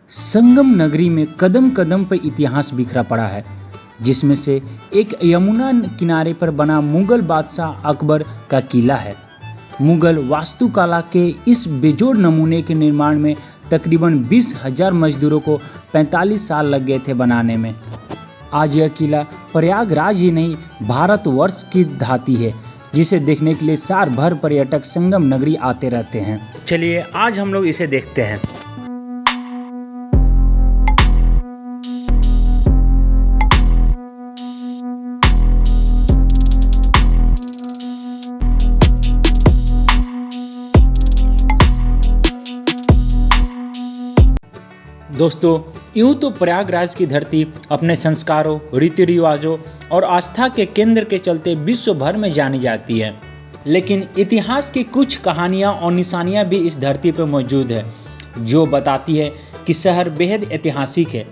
संगम नगरी में कदम कदम पर इतिहास बिखरा पड़ा है, जिसमें से एक यमुना किनारे पर बना मुगल बादशाह अकबर का किला है। मुगल वास्तुकला के इस बेजोड़ नमूने के निर्माण में तकरीबन 20,000 मजदूरों को 45 साल लग गए थे बनाने में। आज यह किला प्रयागराज ही नहीं भारतवर्ष की धाती है, जिसे देखने के लिए साल भर पर्यटक संगम नगरी आते रहते हैं। चलिए आज हम लोग इसे देखते हैं। दोस्तों, यूँ तो प्रयागराज की धरती अपने संस्कारों, रीति रिवाजों और आस्था के केंद्र के चलते विश्व भर में जानी जाती है, लेकिन इतिहास की कुछ कहानियाँ और निशानियाँ भी इस धरती पर मौजूद है, जो बताती है कि शहर बेहद ऐतिहासिक है।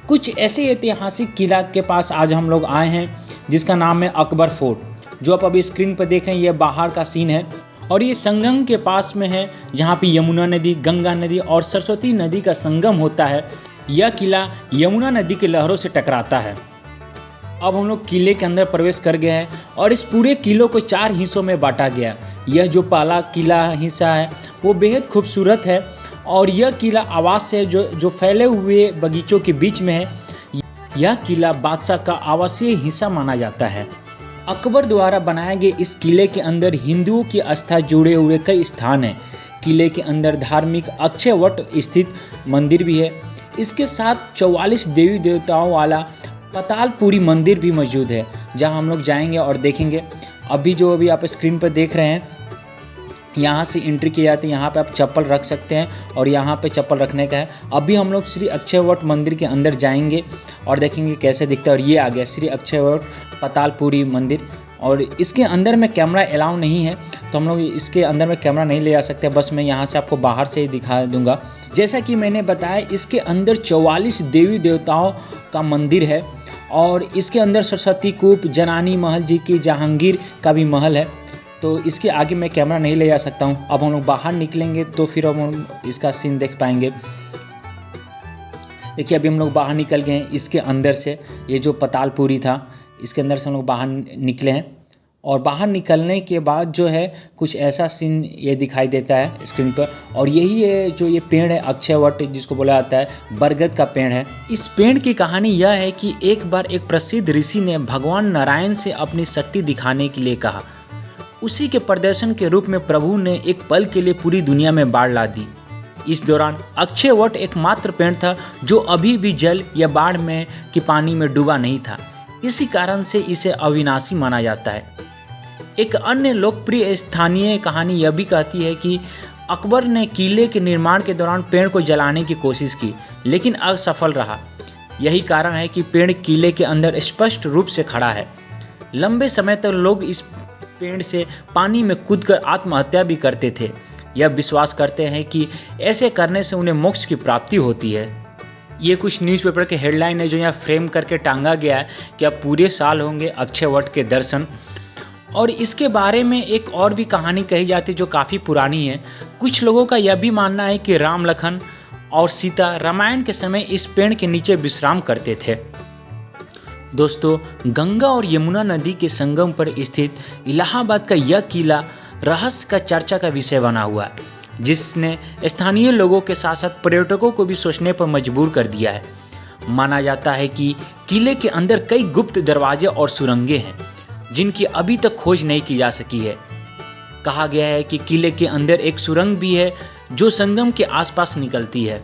कुछ ऐसे ऐतिहासिक किला के पास आज हम लोग आए हैं, जिसका नाम है अकबर फोर्ट। जो आप अभी स्क्रीन पर देख रहे हैं, यह बाहर का सीन है और ये संगम के पास में है, जहाँ पे यमुना नदी, गंगा नदी और सरस्वती नदी का संगम होता है। यह किला यमुना नदी की लहरों से टकराता है। अब हम लोग किले के अंदर प्रवेश कर गए हैं और इस पूरे किले को 4 हिस्सों में बांटा गया। यह जो पहला किला हिस्सा है वो बेहद खूबसूरत है और यह किला आवास है जो फैले हुए बगीचों के बीच में है। यह किला बादशाह का आवासीय हिस्सा माना जाता है। अकबर द्वारा बनाए गए इस किले के अंदर हिंदुओं की आस्था जुड़े हुए कई स्थान हैं। किले के अंदर धार्मिक अक्षयवट स्थित मंदिर भी है। इसके साथ 44 देवी देवताओं वाला पतालपुरी मंदिर भी मौजूद है, जहां हम लोग जाएंगे और देखेंगे। अभी आप स्क्रीन पर देख रहे हैं, यहाँ से एंट्री की जाती है। यहाँ पे आप चप्पल रख सकते हैं और यहाँ पे चप्पल रखने का है। अभी हम लोग श्री अक्षयवट मंदिर के अंदर जाएंगे और देखेंगे कैसे दिखता है। और ये आ गया श्री अक्षयवट पतालपुरी मंदिर, और इसके अंदर में कैमरा अलाउ नहीं है, तो हम लोग इसके अंदर में कैमरा नहीं ले जा सकते। बस मैं यहाँ से आपको बाहर से ही दिखा दूँगा। जैसा कि मैंने बताया, इसके अंदर 44 देवी देवताओं का मंदिर है और इसके अंदर सरस्वती कूप, जनानी महल जी की, जहांगीर का भी महल है। तो इसके आगे मैं कैमरा नहीं ले जा सकता हूँ। अब हम लोग बाहर निकलेंगे तो फिर हम इसका सीन देख पाएंगे। देखिए, अभी हम लोग बाहर निकल गए हैं इसके अंदर से। ये जो पतालपुरी था, इसके अंदर से हम लोग बाहर निकले हैं और बाहर निकलने के बाद जो है कुछ ऐसा सीन ये दिखाई देता है स्क्रीन पर। और यही है जो ये पेड़ है अक्षयवट, जिसको बोला जाता है, बरगद का पेड़ है। इस पेड़ की कहानी यह है कि एक बार एक प्रसिद्ध ऋषि ने भगवान नारायण से अपनी शक्ति दिखाने के लिए कहा। उसी के प्रदर्शन के रूप में प्रभु ने एक पल के लिए पूरी दुनिया में बाढ़ ला दी। इस दौरान अक्षयवट एकमात्र पेड़ था जो अभी भी जल या बाढ़ में कि पानी में डूबा नहीं था। इसी कारण से इसे अविनाशी माना जाता है। एक अन्य लोकप्रिय स्थानीय कहानी यह भी कहती है कि अकबर ने किले के निर्माण के दौरान पेड़ को जलाने की कोशिश की, लेकिन असफल रहा। यही कारण है कि पेड़ किले के अंदर स्पष्ट रूप से खड़ा है। लंबे समय तक लोग इस पेड़ से पानी में कूदकर आत्महत्या भी करते थे। यह विश्वास करते हैं कि ऐसे करने से उन्हें मोक्ष की प्राप्ति होती है। ये कुछ न्यूज़पेपर के हेडलाइन है जो यहाँ फ्रेम करके टांगा गया है कि अब पूरे साल होंगे अक्षयवट के दर्शन। और इसके बारे में एक और भी कहानी कही जाती है जो काफ़ी पुरानी है। कुछ लोगों का यह भी मानना है कि राम, लखन और सीता रामायण के समय इस पेड़ के नीचे विश्राम करते थे। दोस्तों, गंगा और यमुना नदी के संगम पर स्थित इलाहाबाद का यह किला रहस्य का चर्चा का विषय बना हुआ है, जिसने स्थानीय लोगों के साथ साथ पर्यटकों को भी सोचने पर मजबूर कर दिया है। माना जाता है कि किले के अंदर कई गुप्त दरवाजे और सुरंगें हैं, जिनकी अभी तक खोज नहीं की जा सकी है। कहा गया है कि किले के अंदर एक सुरंग भी है जो संगम के आसपास निकलती है।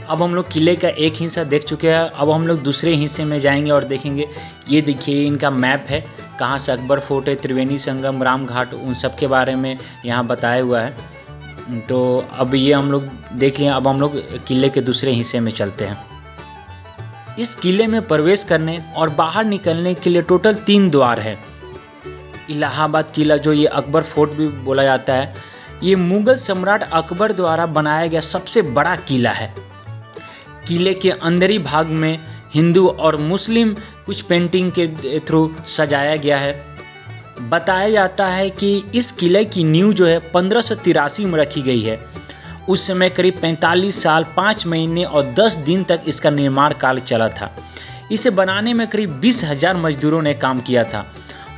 अब हम लोग किले का एक हिस्सा देख चुके हैं, अब हम लोग दूसरे हिस्से में जाएंगे और देखेंगे। ये देखिए, इनका मैप है, कहाँ से अकबर फोर्ट है, त्रिवेणी संगम, राम घाट, उन सब के बारे में यहाँ बताया हुआ है। तो अब ये हम लोग देख लिए। अब हम लोग किले के दूसरे हिस्से में चलते हैं। इस किले में प्रवेश करने और बाहर निकलने के लिए टोटल 3 द्वार है। इलाहाबाद किला, जो ये अकबर फोर्ट भी बोला जाता है, ये मुगल सम्राट अकबर द्वारा बनाया गया सबसे बड़ा किला है। किले के अंदरी भाग में हिंदू और मुस्लिम कुछ पेंटिंग के थ्रू सजाया गया है। बताया जाता है कि इस किले की नींव जो है 1583 में रखी गई है। उस समय करीब 45 साल 5 महीने और 10 दिन तक इसका निर्माण काल चला था। इसे बनाने में करीब 20,000 मजदूरों ने काम किया था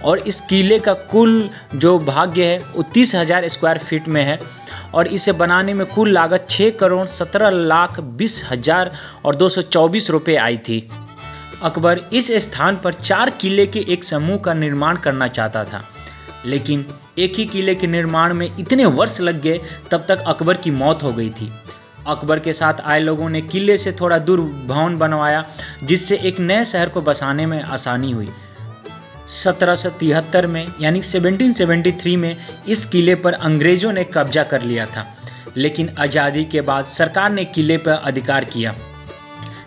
और इस किले का कुल जो भाग्य है वो 30,000 स्क्वायर फीट में है और इसे बनाने में कुल लागत 6,17,20,224 रुपये आई थी। अकबर इस स्थान पर 4 किले के एक समूह का निर्माण करना चाहता था, लेकिन एक ही किले के निर्माण में इतने वर्ष लग गए, तब तक अकबर की मौत हो गई थी। अकबर के साथ आए लोगों ने किले से थोड़ा दूर भवन बनवाया, जिससे एक नए शहर को बसाने में आसानी हुई। 1773 में यानी 1773 में इस किले पर अंग्रेज़ों ने कब्जा कर लिया था, लेकिन आज़ादी के बाद सरकार ने किले पर अधिकार किया।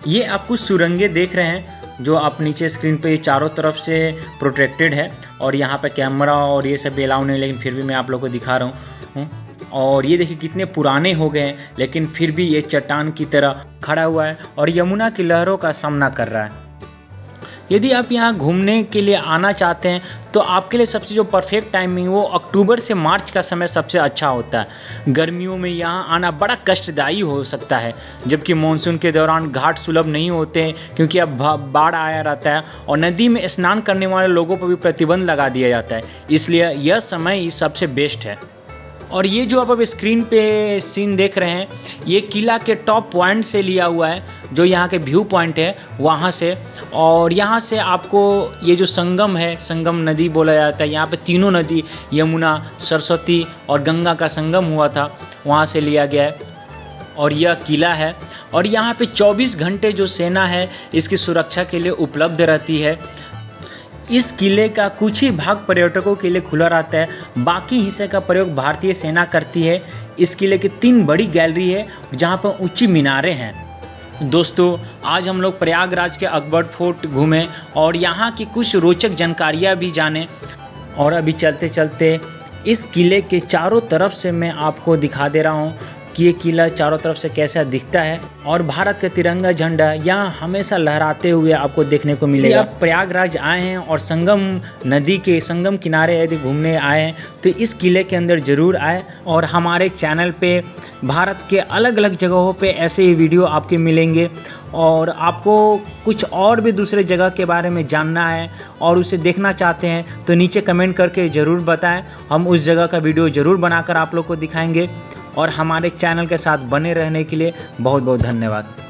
ये आप कुछ सुरंगें देख रहे हैं जो आप नीचे स्क्रीन पे चारों तरफ से प्रोटेक्टेड है और यहाँ पे कैमरा और ये सब अलाउ नहीं, लेकिन फिर भी मैं आप लोगों को दिखा रहा हूँ। और ये देखिए कितने पुराने हो गए हैं, लेकिन फिर भी ये चट्टान की तरह खड़ा हुआ है और यमुना की लहरों का सामना कर रहा है। यदि आप यहाँ घूमने के लिए आना चाहते हैं तो आपके लिए सबसे जो परफेक्ट टाइमिंग वो अक्टूबर से मार्च का समय सबसे अच्छा होता है। गर्मियों में यहाँ आना बड़ा कष्टदायी हो सकता है, जबकि मानसून के दौरान घाट सुलभ नहीं होते हैं क्योंकि अब बाढ़ आया रहता है और नदी में स्नान करने वाले लोगों पर भी प्रतिबंध लगा दिया जाता है, इसलिए यह समय ही सबसे बेस्ट है। और ये जो आप अब स्क्रीन पे सीन देख रहे हैं ये किला के टॉप पॉइंट से लिया हुआ है, जो यहाँ के व्यू पॉइंट है वहाँ से। और यहाँ से आपको ये जो संगम है, संगम नदी बोला जाता है, यहाँ पे तीनों नदी यमुना, सरस्वती और गंगा का संगम हुआ था, वहाँ से लिया गया है। और यह किला है और यहाँ पे 24 घंटे जो सेना है इसकी सुरक्षा के लिए उपलब्ध रहती है। इस किले का कुछ ही भाग पर्यटकों के लिए खुला रहता है, बाकी हिस्से का प्रयोग भारतीय सेना करती है। इस किले की 3 बड़ी गैलरी है जहाँ पर ऊंची मीनारें हैं। दोस्तों, आज हम लोग प्रयागराज के अकबर फोर्ट घूमें और यहाँ की कुछ रोचक जानकारियाँ भी जानें। और अभी चलते चलते इस किले के चारों तरफ से मैं आपको दिखा दे रहा हूँ कि ये किला चारों तरफ से कैसा दिखता है और भारत का तिरंगा झंडा यहाँ हमेशा लहराते हुए आपको देखने को मिलेगा। आप प्रयागराज आए हैं और संगम नदी के संगम किनारे यदि घूमने आए हैं तो इस किले के अंदर ज़रूर आए। और हमारे चैनल पे भारत के अलग अलग जगहों पे ऐसे ही वीडियो आपके मिलेंगे और आपको कुछ और भी दूसरे जगह के बारे में जानना है और उसे देखना चाहते हैं तो नीचे कमेंट करके ज़रूर बताएं, हम उस जगह का वीडियो ज़रूर बनाकर आप लोग को दिखाएंगे। और हमारे चैनल के साथ बने रहने के लिए बहुत बहुत धन्यवाद।